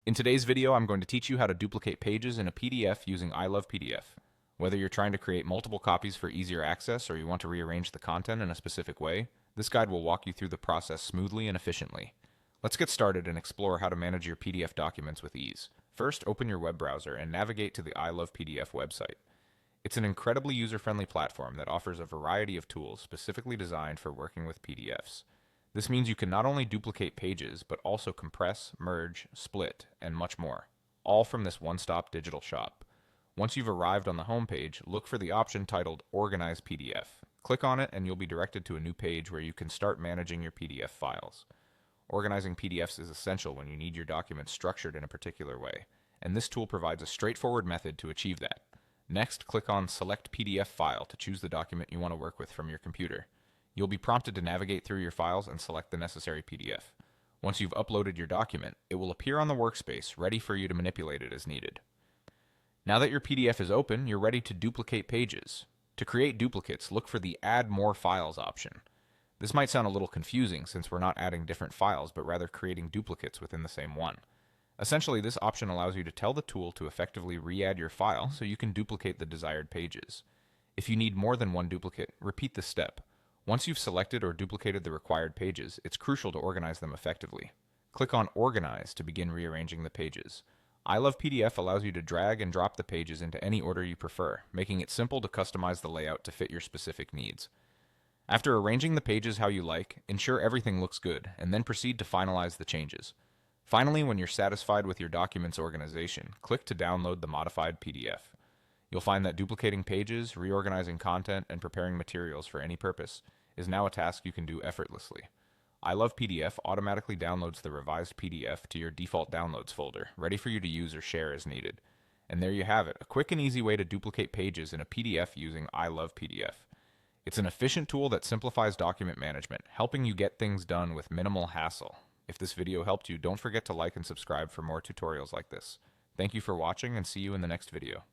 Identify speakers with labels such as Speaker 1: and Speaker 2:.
Speaker 1: In today's video, I'm going to teach you how to duplicate pages in a PDF using ILovePDF. Whether you're trying to create multiple copies for easier access or you want to rearrange the content in a specific way, this guide will walk you through the process smoothly and efficiently. Let's get started and explore how to manage your PDF documents with ease. First, open your web browser and navigate to the ILovePDF website. It's an incredibly user-friendly platform that offers a variety of tools specifically designed for working with PDFs. This means you can not only duplicate pages, but also compress, merge, split, and much more, all from this one-stop digital shop. Once you've arrived on the home page, look for the option titled Organize PDF. Click on it and you'll be directed to a new page where you can start managing your PDF files. Organizing PDFs is essential when you need your documents structured in a particular way, and this tool provides a straightforward method to achieve that. Next, click on Select PDF File to choose the document you want to work with from your computer. You'll be prompted to navigate through your files and select the necessary PDF. Once you've uploaded your document, it will appear on the workspace, ready for you to manipulate it as needed. Now that your PDF is open, you're ready to duplicate pages. To create duplicates, look for the Add More Files option. This might sound a little confusing since we're not adding different files, but rather creating duplicates within the same one. Essentially, this option allows you to tell the tool to effectively re-add your file so you can duplicate the desired pages. If you need more than one duplicate, repeat this step. Once you've selected or duplicated the required pages, it's crucial to organize them effectively. Click on Organize to begin rearranging the pages. ILovePDF allows you to drag and drop the pages into any order you prefer, making it simple to customize the layout to fit your specific needs. After arranging the pages how you like, ensure everything looks good, and then proceed to finalize the changes. Finally, when you're satisfied with your document's organization, click to download the modified PDF. You'll find that duplicating pages, reorganizing content, and preparing materials for any purpose is now a task you can do effortlessly. ILovePDF automatically downloads the revised PDF to your default downloads folder, ready for you to use or share as needed. And there you have it, a quick and easy way to duplicate pages in a PDF using ILovePDF. It's an efficient tool that simplifies document management, helping you get things done with minimal hassle. If this video helped you, don't forget to like and subscribe for more tutorials like this. Thank you for watching and see you in the next video.